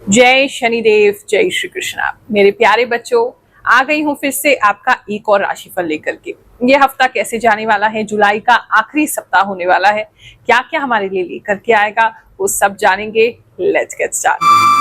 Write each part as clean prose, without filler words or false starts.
जय शनिदेव, जय श्री कृष्णा। मेरे प्यारे बच्चों, आ गई हूँ फिर से आपका एक और राशिफल लेकर के। ये हफ्ता कैसे जाने वाला है, जुलाई का आखिरी सप्ताह होने वाला है, क्या क्या हमारे लिए लेकर के आएगा वो सब जानेंगे। Let's get start.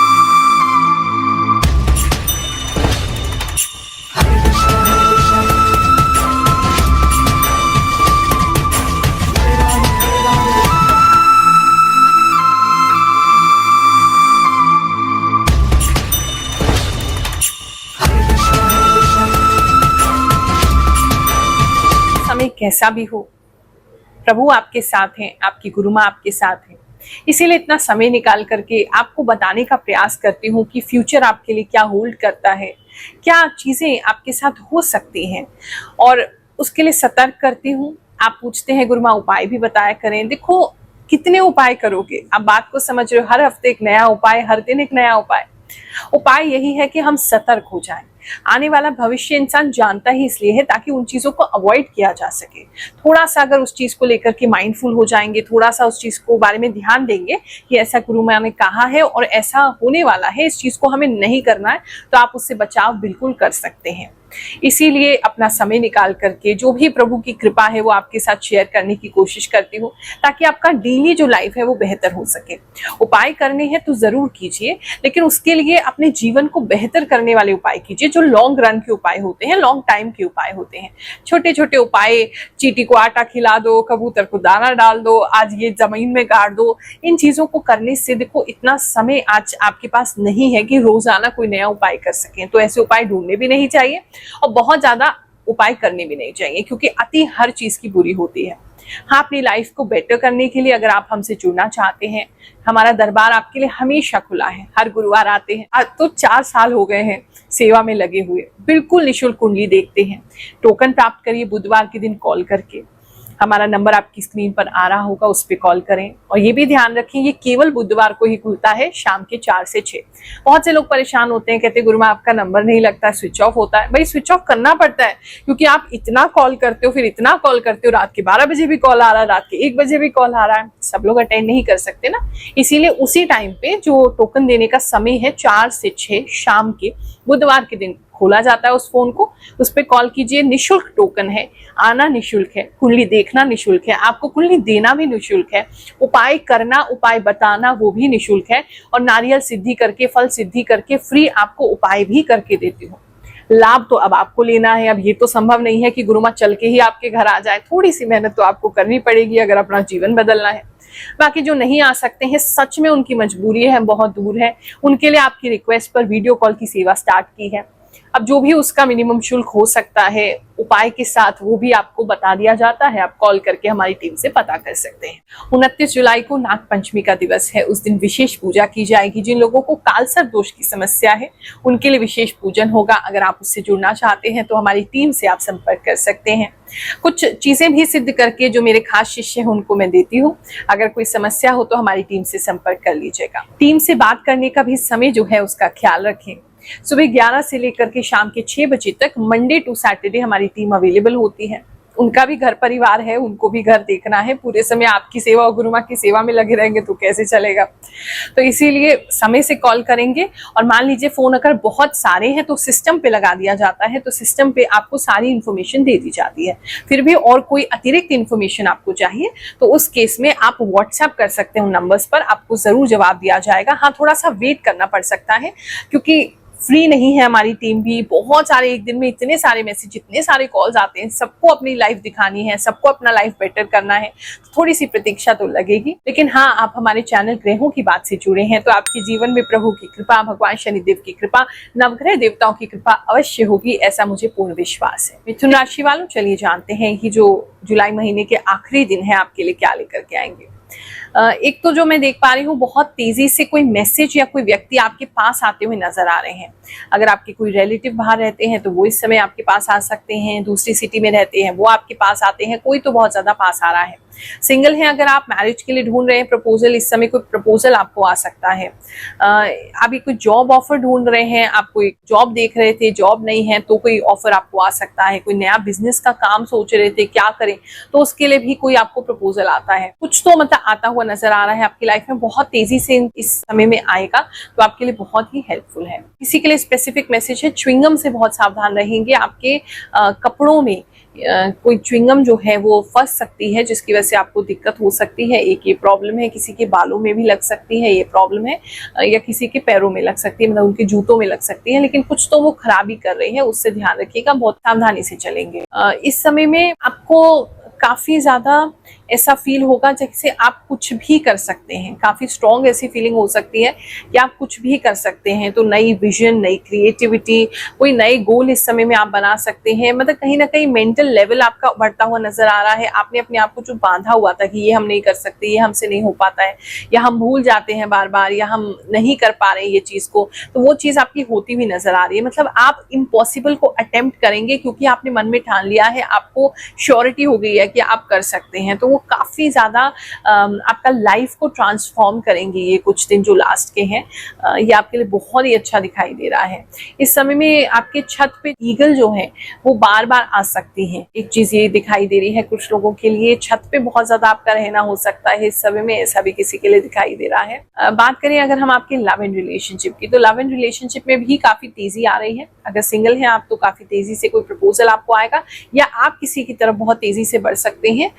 समय कैसा भी हो, प्रभु आपके साथ हैं, आपकी गुरु माँ आपके साथ हैं। इसीलिए इतना समय निकाल करके आपको बताने का प्रयास करती हूँ कि फ्यूचर आपके लिए क्या होल्ड करता है, क्या चीजें आपके साथ हो सकती हैं, और उसके लिए सतर्क करती हूँ। आप पूछते हैं गुरु माँ उपाय भी बताया करें। देखो, कितने उपाय करोगे, आप बात को समझ रहे हो। हर हफ्ते एक नया उपाय, हर दिन एक नया उपाय। उपाय यही है कि हम सतर्क हो जाएं। आने वाला भविष्य इंसान जानता ही इसलिए है ताकि उन चीजों को अवॉइड किया जा सके। थोड़ा सा अगर उस चीज को लेकर के माइंडफुल हो जाएंगे, थोड़ा सा उस चीज को बारे में ध्यान देंगे कि ऐसा गुरु माँ ने कहा है और ऐसा होने वाला है, इस चीज को हमें नहीं करना है, तो आप उससे बचाव बिल्कुल कर सकते हैं। इसीलिए अपना समय निकाल करके जो भी प्रभु की कृपा है वो आपके साथ शेयर करने की कोशिश करती हूँ, ताकि आपका डेली जो लाइफ है वो बेहतर हो सके। उपाय करने हैं तो जरूर कीजिए, लेकिन उसके लिए अपने जीवन को बेहतर करने वाले उपाय कीजिए, जो लॉन्ग रन के उपाय होते हैं, लॉन्ग टाइम के उपाय होते हैं। छोटे छोटे उपाय, चींटी को आटा खिला दो, कबूतर को दाना डाल दो, आज ये जमीन में गाड़ दो, इन चीजों को करने से देखो इतना समय आज आपके पास नहीं है कि रोजाना कोई नया उपाय कर सकें। तो ऐसे उपाय ढूंढने भी नहीं चाहिए और बहुत ज्यादा उपाय करने भी नहीं चाहिए, क्योंकि अति हर चीज की बुरी होती है। हाँ, अपनी लाइफ को बेटर करने के लिए अगर आप हमसे जुड़ना चाहते हैं, हमारा दरबार आपके लिए हमेशा खुला है। हर गुरुवार आते हैं। आज तो 4 साल हो गए हैं सेवा में लगे हुए। बिल्कुल निःशुल्क कुंडली देखते हैं। टोकन प्राप्त करिए बुधवार के दिन कॉल करके। हमारा नंबर आपकी स्क्रीन पर आ रहा होगा, उस पर कॉल करें। और ये भी ध्यान रखें, ये केवल बुधवार को ही खुलता है, शाम के 4 से 6। बहुत से लोग परेशान होते हैं, कहते हैं गुरु माँ आपका नंबर नहीं लगता, स्विच ऑफ होता है। भाई स्विच ऑफ करना पड़ता है, क्योंकि आप इतना कॉल करते हो, फिर इतना कॉल करते हो, रात के 12 बजे भी कॉल आ रहा है, रात के 1 बजे भी कॉल आ रहा है। सब लोग अटेंड नहीं कर सकते ना। इसीलिए उसी टाइम पे जो टोकन देने का समय है 4 से 6 शाम के बुधवार के दिन खोला जाता है उस फोन को, उस पर कॉल कीजिए। निःशुल्क टोकन है, आना निःशुल्क है, कुंडली देखना निःशुल्क है, आपको कुंडली देना भी निःशुल्क है, उपाय करना, उपाय बताना वो भी निःशुल्क है, और नारियल सिद्धि करके, फल सिद्धि करके फ्री आपको उपाय भी करके देती हूँ। लाभ तो अब आपको लेना है। अब ये तो संभव नहीं है कि गुरु माँ चल के ही आपके घर आ जाए। थोड़ी सी मेहनत तो आपको करनी पड़ेगी अगर अपना जीवन बदलना है। बाकी जो नहीं आ सकते हैं, सच में उनकी मजबूरी है, बहुत दूर है, उनके लिए आपकी रिक्वेस्ट पर वीडियो कॉल की सेवा स्टार्ट की है। अब जो भी उसका मिनिमम शुल्क हो सकता है उपाय के साथ, वो भी आपको बता दिया जाता है। आप कॉल करके हमारी टीम से पता कर सकते हैं। 29 जुलाई को नाग पंचमी का दिवस है। उस दिन विशेष पूजा की जाएगी। जिन लोगों को कालसर्प दोष की समस्या है उनके लिए विशेष पूजन होगा। अगर आप उससे जुड़ना चाहते हैं तो हमारी टीम से आप संपर्क कर सकते हैं। कुछ चीजें भी सिद्ध करके जो मेरे खास शिष्य हैं उनको मैं देती हूँ। अगर कोई समस्या हो तो हमारी टीम से संपर्क कर लीजिएगा। टीम से बात करने का भी समय जो है उसका ख्याल रखें। सुबह 11 से लेकर के शाम के 6 बजे तक मंडे टू सैटरडे हमारी टीम अवेलेबल होती है। उनका भी घर परिवार है, उनको भी घर देखना है। पूरे समय आपकी सेवा और गुरु माँ की सेवा में लगे रहेंगे तो कैसे चलेगा। तो इसीलिए समय से कॉल करेंगे। और मान लीजिए फोन अगर बहुत सारे हैं तो सिस्टम पे लगा दिया जाता है, तो सिस्टम पे आपको सारी इंफॉर्मेशन दे दी जाती है। फिर भी और कोई अतिरिक्त इंफॉर्मेशन आपको चाहिए तो उस केस में आप व्हाट्सएप कर सकते हैं उन नंबर्स पर, आपको जरूर जवाब दिया जाएगा। हाँ, थोड़ा सा वेट करना पड़ सकता है, क्योंकि फ्री नहीं है हमारी टीम भी। बहुत सारे, एक दिन में इतने सारे मैसेज, इतने सारे कॉल्स आते हैं, सबको अपनी लाइफ दिखानी है, सबको अपना लाइफ बेटर करना है, तो थोड़ी सी प्रतीक्षा तो लगेगी। लेकिन हाँ, आप हमारे चैनल ग्रहों की बात से जुड़े हैं तो आपके जीवन में प्रभु की कृपा, भगवान शनिदेव की कृपा, नवग्रह देवताओं की कृपा अवश्य होगी, ऐसा मुझे पूर्ण विश्वास है। मिथुन राशि वालों, चलिए जानते हैं कि जो जुलाई महीने के आखिरी दिन है आपके लिए क्या लेकर के आएंगे। एक तो जो मैं देख पा रही हूँ, बहुत तेजी से कोई मैसेज या कोई व्यक्ति आपके पास आते हुए नजर आ रहे हैं। अगर आपके कोई रिलेटिव बाहर रहते हैं तो वो इस समय आपके पास आ सकते हैं। दूसरी सिटी में रहते हैं वो आपके पास आते हैं। कोई तो बहुत ज्यादा पास आ रहा है। सिंगल हैं अगर आप मैरिज के लिए ढूंढ रहे हैं प्रपोजल, इस समय कोई प्रपोजल आपको आ सकता है। अभी कोई जॉब ऑफर ढूंढ रहे हैं, आप कोई जॉब देख रहे थे, जॉब नहीं है तो कोई ऑफर आपको आ सकता है। कोई नया बिजनेस का काम सोच रहे थे क्या करें, तो उसके लिए भी कोई आपको प्रपोजल आता है। कुछ तो मतलब आता हुआ नजर आ रहा है आपकी लाइफ में, बहुत तेजी से इस समय में आएगा, तो आपके लिए बहुत ही हेल्पफुल है। किसी के लिए स्पेसिफिक मैसेज है, च्युइंगम से बहुत सावधान रहेंगे। आपके कपड़ों में कोई च्युइंगम जो है वो फंस सकती है, जिसकी वजह से आपको दिक्कत हो सकती है। एक ये प्रॉब्लम है। किसी के बालों में भी लग सकती है ये प्रॉब्लम है, या किसी के पैरों में लग सकती है, मतलब उनके जूतों में लग सकती है, लेकिन कुछ तो वो खराबी कर रही है, उससे ध्यान रखिएगा, बहुत सावधानी से चलेंगे। इस समय में आपको काफी ज्यादा ऐसा फील होगा जैसे आप कुछ भी कर सकते हैं। काफी स्ट्रॉन्ग ऐसी फीलिंग हो सकती है कि आप कुछ भी कर सकते हैं। तो नई विजन, नई क्रिएटिविटी, कोई नए गोल इस समय में आप बना सकते हैं। मतलब कहीं ना कहीं मेंटल लेवल आपका बढ़ता हुआ नजर आ रहा है। आपने अपने आप को जो बांधा हुआ था कि ये हम नहीं कर सकते, ये हमसे नहीं हो पाता है, या हम भूल जाते हैं बार बार, या हम नहीं कर पा रहे हैं ये चीज को, तो वो चीज आपकी होती हुई नजर आ रही है। मतलब आप इम्पॉसिबल को अटेम्प्ट करेंगे क्योंकि आपने मन में ठान लिया है, आपको श्योरिटी हो गई है कि आप कर सकते हैं। तो वो काफी ज्यादा आपका लाइफ को ट्रांसफॉर्म करेंगे। ये कुछ दिन जो लास्ट के हैं, ये आपके लिए बहुत ही अच्छा दिखाई दे रहा है। इस समय में आपके छत पे ईगल जो है वो बार बार आ सकती हैं। एक चीज ये दिखाई दे रही है कुछ लोगों के लिए, छत पे बहुत ज्यादा आपका रहना हो सकता है इस समय में, ऐसा भी किसी के लिए दिखाई दे रहा है। बात करें अगर हम आपके लव एंड रिलेशनशिप की, तो लव एंड रिलेशनशिप में भी काफी तेजी आ रही है। अगर सिंगल हैं आप तो काफी तेजी से कोई प्रपोजल आपको आएगा, या आप किसी की तरफ बहुत तेजी से बढ़ सकते हैं।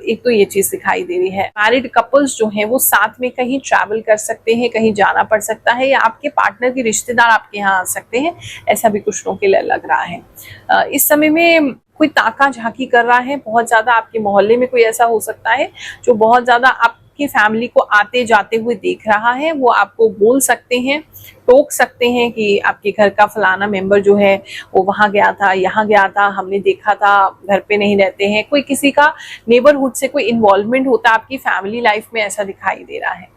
एक तो ये चीज दिखाई दे रही है। मैरिड कपल्स जो हैं वो साथ में कहीं ट्रैवल कर सकते हैं, कहीं जाना पड़ सकता है, या आपके पार्टनर के रिश्तेदार आपके यहाँ आ सकते हैं, ऐसा भी कुछ लोगों के लिए लग रहा है। इस समय में कोई ताका झांकी कर रहा है बहुत ज्यादा। आपके मोहल्ले में कोई ऐसा हो सकता है जो बहुत ज्यादा आपकी फैमिली को आते जाते हुए देख रहा है। वो आपको बोल सकते हैं, टोक सकते हैं कि आपके घर का फलाना मेंबर जो है वो वहां गया था, यहाँ गया था, हमने देखा था, घर पे नहीं रहते हैं। कोई किसी का नेबरहुड से कोई इन्वॉल्वमेंट होता है आपकी फैमिली लाइफ में, ऐसा दिखाई दे रहा है।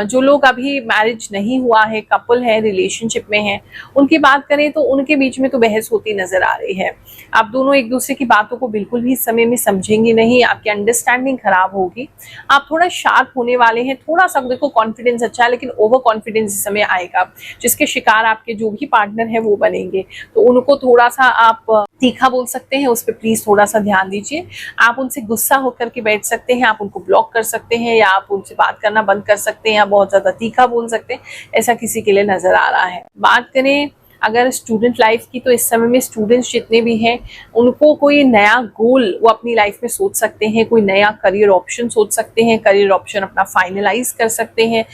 जो लोग अभी मैरिज नहीं हुआ है, कपल है, रिलेशनशिप में है, उनकी बात करें तो उनके बीच में तो बहस होती नजर आ रही है। आप दोनों एक दूसरे की बातों को बिल्कुल भी इस समय में समझेंगे नहीं, आपकी अंडरस्टैंडिंग खराब होगी। आप थोड़ा शार्प होने वाले हैं। थोड़ा सा देखो कॉन्फिडेंस अच्छा है, लेकिन ओवर कॉन्फिडेंस इस समय आएगा, जिसके शिकार आपके जो भी पार्टनर है वो बनेंगे। तो उनको थोड़ा सा आप तीखा बोल सकते हैं, उस पर प्लीज थोड़ा सा ध्यान दीजिए। आप उनसे गुस्सा होकर के बैठ सकते हैं, आप उनको ब्लॉक कर सकते हैं, या आप उनसे बात करना बंद कर सकते हैं, या बहुत ज्यादा तीखा बोल सकते हैं। ऐसा किसी के लिए नजर आ रहा है। बात करें अगर स्टूडेंट लाइफ की, तो इस समय में स्टूडेंट्स जितने भी हैं उनको कोई नया गोल वो अपनी लाइफ में सोच सकते हैं, कोई नया करियर ऑप्शन सोच सकते हैं, करियर ऑप्शन अपना फाइनलाइज कर सकते हैं,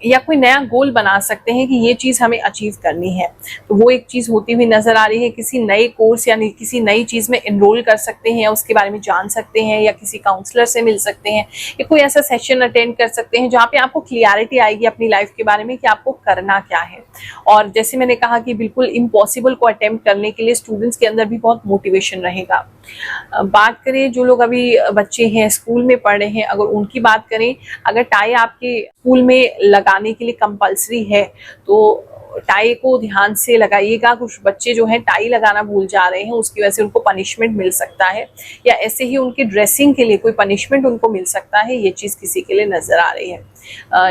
या कोई नया गोल बना सकते हैं कि ये चीज हमें अचीव करनी है। तो वो एक चीज होती हुई नजर आ रही है। किसी नए कोर्स या किसी नई चीज में एनरोल कर सकते हैं, उसके बारे में जान सकते हैं, या किसी काउंसलर से मिल सकते हैं, या कोई ऐसा सेशन अटेंड कर सकते हैं जहाँ पे आपको क्लियरिटी आएगी अपनी लाइफ के बारे में कि आपको करना क्या है। और जैसे मैंने कहा कि बिल्कुल इम्पॉसिबल को अटेम्प्ट करने के लिए स्टूडेंट्स के अंदर भी बहुत मोटिवेशन रहेगा। बात करें जो लोग अभी बच्चे हैं, स्कूल में पढ़ रहे हैं, अगर उनकी बात करें, अगर टाई आपके स्कूल में लगाने के लिए कंपलसरी है तो टाई को ध्यान से लगाइएगा। कुछ बच्चे जो हैं टाई लगाना भूल जा रहे हैं, उसकी वजह से उनको पनिशमेंट मिल सकता है, या ऐसे ही उनकी ड्रेसिंग के लिए कोई पनिशमेंट उनको मिल सकता है। ये चीज किसी के लिए नजर आ रही है।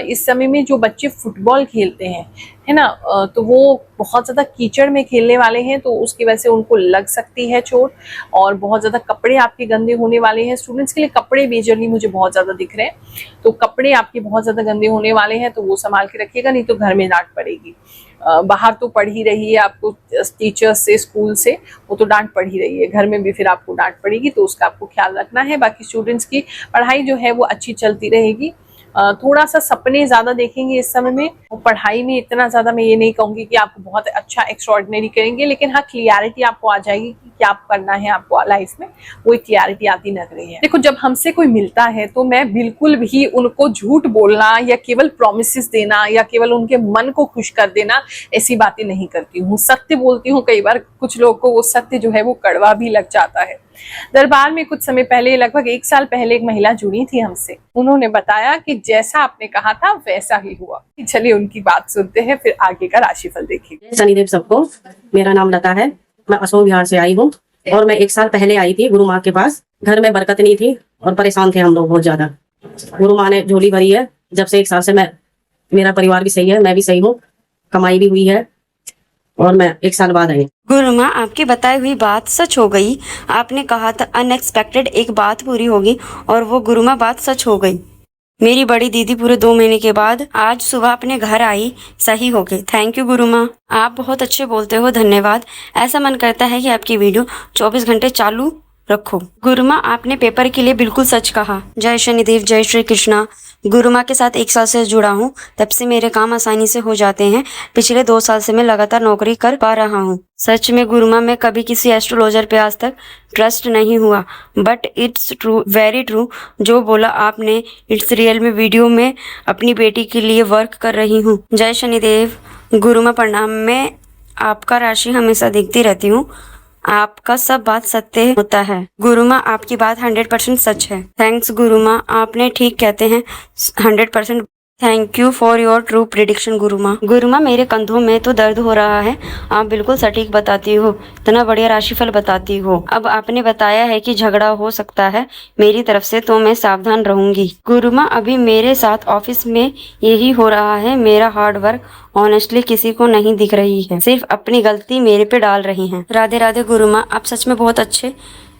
इस समय में जो बच्चे फुटबॉल खेलते हैं, है ना, तो वो बहुत ज्यादा कीचड़ में खेलने वाले हैं, तो उसकी वजह से उनको लग सकती है चोट। और बहुत ज्यादा कपड़े आपके गंदे होने वाले हैं। स्टूडेंट्स के लिए कपड़े मेजरली मुझे बहुत ज्यादा दिख रहे हैं, तो कपड़े आपके बहुत ज्यादा गंदे होने वाले हैं, तो वो संभाल के रखिएगा, नहीं तो घर में डांट पड़ेगी। बाहर तो पढ़ ही रही है, आपको टीचर्स से, स्कूल से वो तो डांट पड़ ही रही है, घर में भी फिर आपको डांट पड़ेगी, तो उसका आपको ख्याल रखना है। बाकी स्टूडेंट्स की पढ़ाई जो है वो अच्छी चलती रहेगी। थोड़ा सा सपने ज्यादा देखेंगे इस समय में, और पढ़ाई में इतना ज्यादा मैं ये नहीं कहूंगी कि आप बहुत अच्छा एक्स्ट्रॉर्डिनरी करेंगे, लेकिन हाँ क्लियरिटी आपको आ जाएगी कि क्या आप करना है आपको लाइफ में, वो क्लियरिटी आती लग रही है। देखो जब हमसे कोई मिलता है तो मैं बिल्कुल भी उनको झूठ बोलना, या केवल प्रॉमिसेस देना, या केवल उनके मन को खुश कर देना, ऐसी बातें नहीं करती हूँ। सत्य बोलती हूँ। कई बार कुछ लोगों को वो सत्य जो है वो कड़वा भी लग जाता है। दरबार में कुछ समय पहले, लगभग 1 साल पहले, एक महिला जुड़ी थी हमसे। उन्होंने बताया कि जैसा आपने कहा था वैसा ही हुआ। चलिए उनकी बात सुनते हैं, फिर आगे का राशिफल देखेंगे। शनिदेव सबको, मेरा नाम लता है, मैं अशोक बिहार से आई हूँ, और मैं 1 साल पहले आई थी गुरु माँ के पास। घर में बरकत नहीं थी और परेशान थे हम लोग बहुत ज्यादा। गुरु माँ ने झोली भरी है। जब से 1 साल से मेरा परिवार भी सही है, मैं भी सही हूँ, कमाई भी हुई है और मैं 1 साल बाद आई। गुरु माँ, आपकी बताई हुई बात सच हो गई। आपने कहा था अनएक्सपेक्टेड एक बात पूरी होगी और वो गुरु माँ बात सच हो गई। मेरी बड़ी दीदी पूरे 2 महीने के बाद आज सुबह अपने घर आई, सही हो गई। थैंक यू गुरु माँ, आप बहुत अच्छे बोलते हो, धन्यवाद। ऐसा मन करता है कि आपकी वीडियो 24 घंटे चालू रखो। गुरु माँ, आपने पेपर के लिए बिल्कुल सच कहा। जय शनिदेव, जय श्री कृष्णा। गुरु माँ के साथ 1 साल से जुड़ा हूँ, तब से मेरे काम आसानी से हो जाते हैं। पिछले 2 साल से मैं लगातार नौकरी कर पा रहा हूँ। सच में गुरु माँ, मैं कभी किसी एस्ट्रोलॉजर पे आज तक ट्रस्ट नहीं हुआ, but it's true, very true जो बोला आपने, इट्स रियल। में वीडियो में अपनी बेटी के लिए वर्क कर रही हूँ। जय शनिदेव। गुरु माँ प्रणाम। मैं आपका राशि हमेशा देखती रहती हूँ, आपका सब बात सत्य होता है। गुरु माँ, आपकी बात 100% सच है। थैंक्स गुरु माँ, आपने ठीक कहते हैं 100%। Thank you for your true prediction गुरु माँ। गुरु माँ, मेरे कंधों में तो दर्द हो रहा है। आप बिल्कुल सटीक बताती हो, इतना बढ़िया राशिफल बताती हो। अब आपने बताया है कि झगड़ा हो सकता है मेरी तरफ से, तो मैं सावधान रहूंगी। गुरु माँ, अभी मेरे साथ ऑफिस में यही हो रहा है। मेरा हार्ड वर्क ऑनेस्टली किसी को नहीं दिख रही है, सिर्फ अपनी गलती मेरे पे डाल रही हैं। राधे राधे गुरु माँ, आप सच में बहुत अच्छे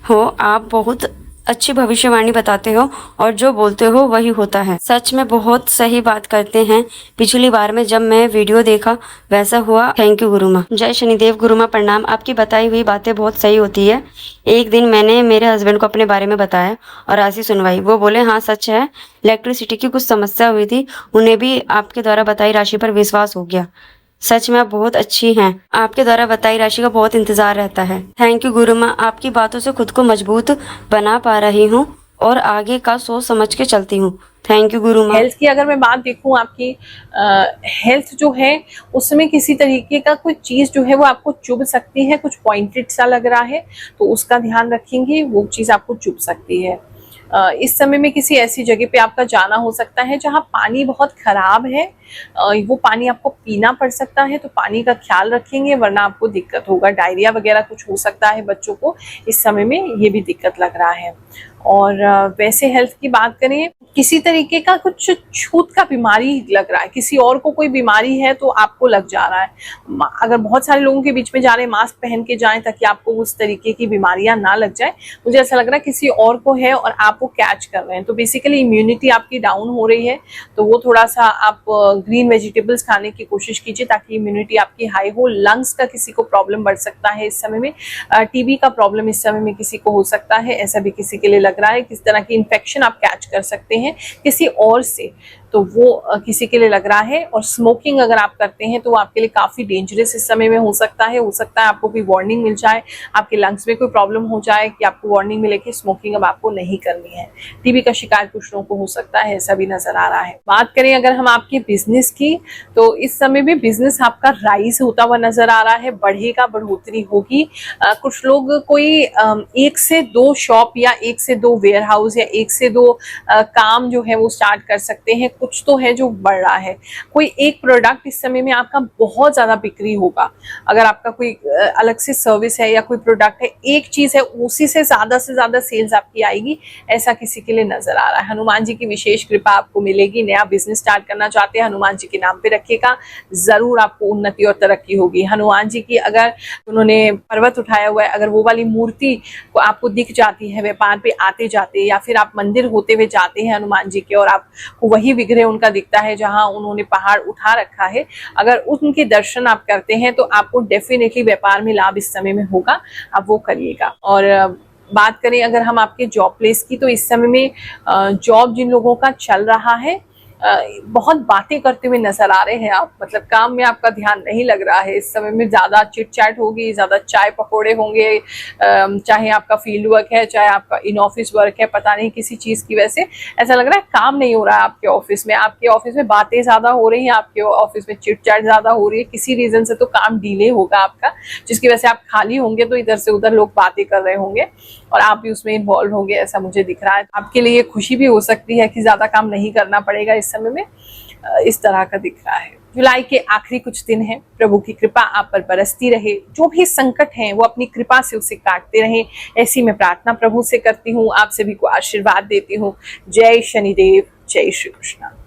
हो। आप बहुत अच्छी भविष्यवाणी बताते हो और जो बोलते हो वही होता है। सच में बहुत सही बात करते हैं। पिछली बार में जब मैं वीडियो देखा वैसा हुआ। थैंक यू गुरु माँ। जय शनिदेव। गुरु माँ प्रणाम। आपकी बताई हुई बातें बहुत सही होती है। एक दिन मैंने मेरे हस्बैंड को अपने बारे में बताया और राशि सुनवाई। वो बोले हाँ सच है, इलेक्ट्रिसिटी की कुछ समस्या हुई थी, उन्हें भी आपके द्वारा बताई राशि पर विश्वास हो गया। सच में आप बहुत अच्छी हैं। आपके द्वारा बताई राशि का बहुत इंतजार रहता है। थैंक यू गुरु माँ, आपकी बातों से खुद को मजबूत बना पा रही हूँ और आगे का सोच समझ के चलती हूँ। थैंक यू गुरु माँ। हेल्थ की अगर मैं बात देखूं, आपकी हेल्थ जो है उसमें किसी तरीके का कोई चीज जो है वो आपको चुभ सकती है, कुछ पॉइंटेड सा लग रहा है, तो उसका ध्यान रखेंगे, वो चीज आपको चुभ सकती है। इस समय में किसी ऐसी जगह पे आपका जाना हो सकता है जहां पानी बहुत खराब है, वो पानी आपको पीना पड़ सकता है, तो पानी का ख्याल रखेंगे वरना आपको दिक्कत होगा। डायरिया वगैरह कुछ हो सकता है बच्चों को, इस समय में ये भी दिक्कत लग रहा है। और वैसे हेल्थ की बात करें, किसी तरीके का कुछ छूत का बीमारी लग रहा है, किसी और को कोई बीमारी है तो आपको लग जा रहा है। अगर बहुत सारे लोगों के बीच में जा रहे हैं, मास्क पहन के जाएं ताकि आपको उस तरीके की बीमारियां ना लग जाए। मुझे ऐसा लग रहा है किसी और को है और आप वो कैच कर रहे हैं, तो बेसिकली इम्यूनिटी आपकी डाउन हो रही है, तो वो थोड़ा सा आप ग्रीन वेजिटेबल्स खाने की कोशिश कीजिए ताकि इम्यूनिटी आपकी हाई हो। लंग्स का किसी को प्रॉब्लम बढ़ सकता है इस समय में, टीबी का प्रॉब्लम इस समय में किसी को हो सकता है, ऐसा भी किसी के लिए लग रहा है। किस तरह की इन्फेक्शन आप कैच कर सकते हैं किसी और से, तो वो किसी के लिए लग रहा है। और स्मोकिंग अगर आप करते हैं तो वो आपके लिए काफी डेंजरस इस समय में हो सकता है। आपको कोई वार्निंग मिल जाए, आपके लंग्स में कोई प्रॉब्लम हो जाए कि आपको वार्निंग मिले कि स्मोकिंग अब आपको नहीं करनी है। टीबी का शिकायत कुछ लोगों को हो सकता है, ऐसा भी नजर आ रहा है। बात करें अगर हम आपके बिजनेस की, तो इस समय में बिजनेस आपका राइज होता हुआ नजर आ रहा है, बढ़ेगा, बढ़ोतरी होगी। कुछ लोग कोई 1 से 2 शॉप या 1 से 2 वेयर हाउस या 1 से 2 काम जो है वो स्टार्ट कर सकते हैं। कुछ तो है जो बढ़ रहा है। कोई एक प्रोडक्ट इस समय में आपका बहुत ज्यादा बिक्री होगा। अगर आपका कोई अलग से सर्विस है या कोई प्रोडक्ट है, एक चीज है, उसी से ज्यादा सेल्स आपकी आएगी, ऐसा किसी के लिए नजर आ रहा है। हनुमान जी की विशेष कृपा आपको मिलेगी। नया बिजनेस स्टार्ट करना चाहते हैं, हनुमान जी के नाम पे रखिएगा, जरूर आपको उन्नति और तरक्की होगी। हनुमान जी की अगर उन्होंने पर्वत उठाया हुआ है, अगर वो वाली मूर्ति को आपको दिख जाती है व्यापार पे आते जाते, या फिर आप मंदिर होते हुए जाते हैं हनुमान जी के और आपको वही विग्रह उनका दिखता है जहां उन्होंने पहाड़ उठा रखा है, अगर उनके दर्शन आप करते हैं तो आपको डेफिनेटली व्यापार में लाभ इस समय में होगा, आप वो करिएगा। और बात करें अगर हम आपके जॉब प्लेस की, तो इस समय में जॉब जिन लोगों का चल रहा है, बहुत बातें करते हुए नजर आ रहे हैं आप, मतलब काम में आपका ध्यान नहीं लग रहा है। इस समय में ज्यादा चिट चैट होगी, ज्यादा चाय पकौड़े होंगे, चाहे आपका फील्ड वर्क है, चाहे आपका इन ऑफिस वर्क है, पता नहीं किसी चीज की वजह से ऐसा लग रहा है काम नहीं हो रहा है आपके ऑफिस में। आपके ऑफिस में बातें ज्यादा हो रही हैं, आपके ऑफिस में चिट चैट ज्यादा हो रही है, किसी रीजन से तो काम डिले होगा आपका, जिसकी वजह से आप खाली होंगे तो इधर से उधर लोग बातें कर रहे होंगे और आप भी उसमें इन्वॉल्व होंगे, ऐसा मुझे दिख रहा है। आपके लिए खुशी भी हो सकती है कि ज्यादा काम नहीं करना पड़ेगा इस समय में, इस तरह का दिख रहा है। जुलाई के आखिरी कुछ दिन हैं, प्रभु की कृपा आप पर बरसती रहे। जो भी संकट हैं वो अपनी कृपा से उसे काटते रहे। ऐसी मैं प्रार्थना प्रभु से करती हूँ, आप सभी को आशीर्वाद देती हूँ। जय शनिदेव, जय श्री कृष्ण।